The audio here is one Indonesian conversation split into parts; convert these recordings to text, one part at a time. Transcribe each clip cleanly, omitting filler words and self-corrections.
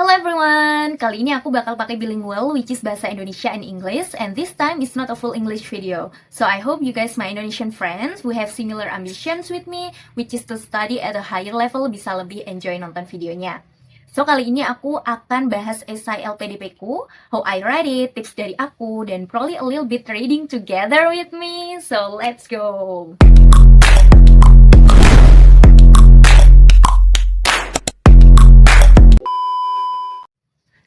Hello everyone, kali ini aku bakal pakai bilingual which is bahasa Indonesia and English, and this time it's not a full English video. So I hope you guys, my Indonesian friends who have similar ambitions with me, which is to study at a higher level, bisa lebih enjoy nonton videonya. So kali ini aku akan bahas esai LPDP ku, how I read it, tips dari aku, dan probably a little bit reading together with me. So let's go!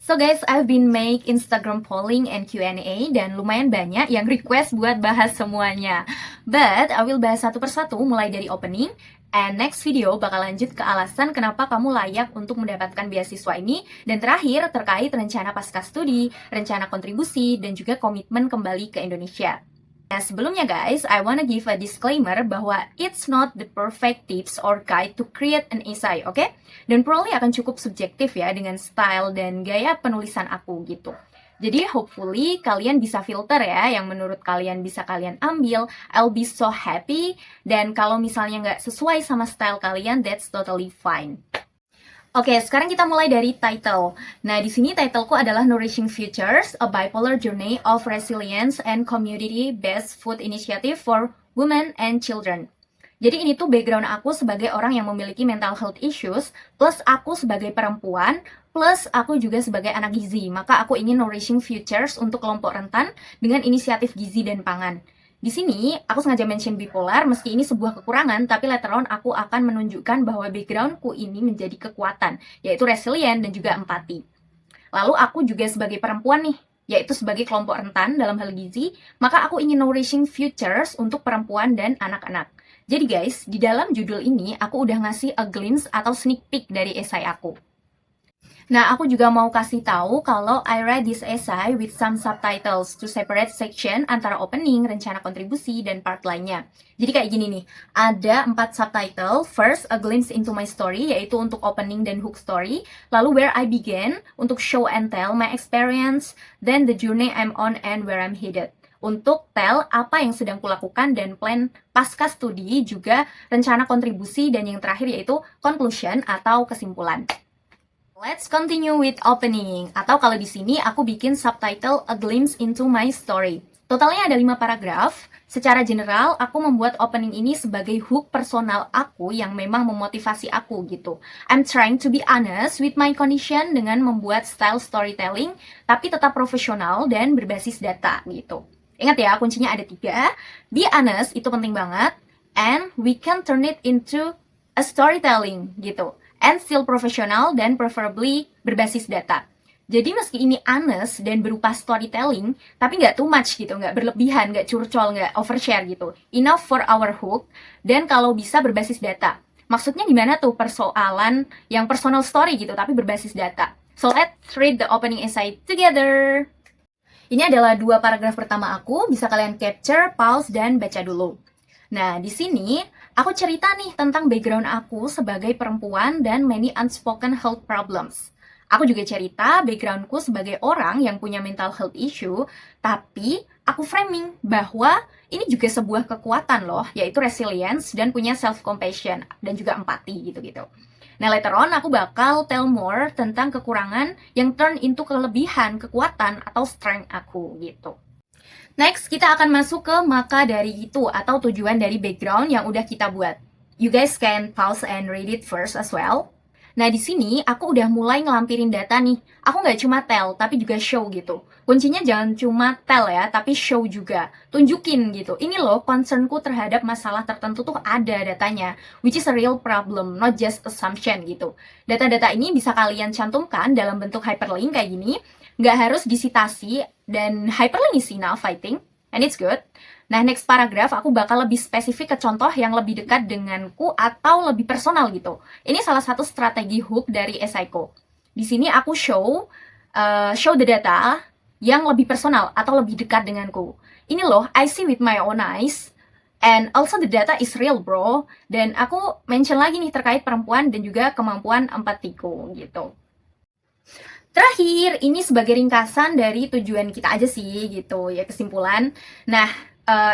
So guys, I've been make Instagram polling and Q&A dan lumayan banyak yang request buat bahas semuanya. But I will bahas satu persatu mulai dari opening, and next video bakal lanjut ke alasan kenapa kamu layak untuk mendapatkan beasiswa ini, dan terakhir terkait rencana pasca studi, rencana kontribusi, dan juga komitmen kembali ke Indonesia. Nah, sebelumnya guys, I wanna give a disclaimer bahwa it's not the perfect tips or guide to create an essay, oke? Dan probably akan cukup subjektif ya dengan style dan gaya penulisan aku gitu. Jadi hopefully kalian bisa filter ya yang menurut kalian bisa kalian ambil. I'll be so happy. Dan kalau misalnya nggak sesuai sama style kalian, that's totally fine. Oke, sekarang kita mulai dari title. Nah, di sini titleku adalah Nourishing Futures, a Bipolar Journey of Resilience and Community-Based Food Initiative for Women and Children. Jadi ini tuh background aku sebagai orang yang memiliki mental health issues, plus aku sebagai perempuan, plus aku juga sebagai anak gizi. Maka aku ingin Nourishing Futures untuk kelompok rentan dengan inisiatif gizi dan pangan. Di sini, aku sengaja mention bipolar, meski ini sebuah kekurangan, tapi later on aku akan menunjukkan bahwa backgroundku ini menjadi kekuatan, yaitu resilient dan juga empati. Lalu aku juga sebagai perempuan nih, yaitu sebagai kelompok rentan dalam hal gizi, maka aku ingin nourishing futures untuk perempuan dan anak-anak. Jadi guys, di dalam judul ini aku udah ngasih a glimpse atau sneak peek dari esai aku. Nah, aku juga mau kasih tahu kalau I read this essay with some subtitles to separate section antara opening, rencana kontribusi, dan part lainnya. Jadi kayak gini nih, ada 4 subtitle. First, a glimpse into my story, yaitu untuk opening dan hook story. Lalu, where I began, untuk show and tell my experience. Then, the journey I'm on and where I'm headed. Untuk tell apa yang sedang kulakukan dan plan pasca studi, juga rencana kontribusi, dan yang terakhir yaitu conclusion atau kesimpulan. Let's continue with opening, atau kalau di sini aku bikin subtitle A Glimpse into My Story. Totalnya ada 5 paragraf. Secara general, aku membuat opening ini sebagai hook personal aku yang memang memotivasi aku gitu. I'm trying to be honest with my condition dengan membuat style storytelling, tapi tetap profesional dan berbasis data gitu. Ingat ya, kuncinya ada 3. Be honest, itu penting banget. And we can turn it into a storytelling gitu. And still profesional dan preferably berbasis data. Jadi meski ini honest dan berupa storytelling, tapi nggak too much gitu, nggak berlebihan, nggak curcol, nggak overshare gitu. Enough for our hook, dan kalau bisa berbasis data. Maksudnya gimana tuh persoalan yang personal story gitu, tapi berbasis data. So let's read the opening essay together. Ini adalah 2 paragraf pertama aku, bisa kalian capture, pause, dan baca dulu. Nah, di sini aku cerita nih tentang background aku sebagai perempuan dan many unspoken health problems. Aku juga cerita backgroundku sebagai orang yang punya mental health issue, tapi aku framing bahwa ini juga sebuah kekuatan loh, yaitu resilience dan punya self-compassion dan juga empati gitu-gitu. Nah, later on aku bakal tell more tentang kekurangan yang turn into kelebihan, kekuatan, atau strength aku gitu. Next, kita akan masuk ke maka dari itu atau tujuan dari background yang udah kita buat. You guys can pause and read it first as well. Nah, di sini aku udah mulai ngelampirin data nih. Aku nggak cuma tell, tapi juga show gitu. Kuncinya jangan cuma tell ya, tapi show juga. Tunjukin gitu. Ini loh, concernku terhadap masalah tertentu tuh ada datanya. Which is a real problem, not just assumption gitu. Data-data ini bisa kalian cantumkan dalam bentuk hyperlink kayak gini. Nggak harus disitasi, dan hyperlink is enough, I think. And it's good. Nah, next paragraph aku bakal lebih spesifik ke contoh yang lebih dekat denganku atau lebih personal gitu. Ini salah satu strategi hook dari esaiku. Di sini aku show the data yang lebih personal atau lebih dekat denganku. Ini loh, I see with my own eyes. And also the data is real, bro. Dan aku mention lagi nih terkait perempuan dan juga kemampuan empatiku gitu. Terakhir, ini sebagai ringkasan dari tujuan kita aja sih, gitu, ya kesimpulan. Nah,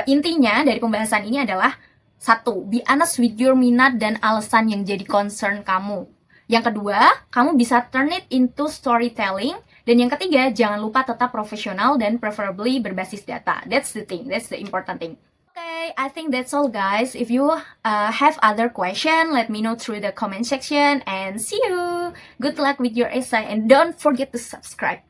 intinya dari pembahasan ini adalah 1. Be honest with your minat dan alasan yang jadi concern kamu. Yang kedua, kamu bisa turn it into storytelling. Dan yang ketiga, jangan lupa tetap profesional dan preferably berbasis data. That's the thing, that's the important thing. Okay, I think that's all guys. If you have other question, let me know through the comment section and see you. Good luck with your essay and don't forget to subscribe.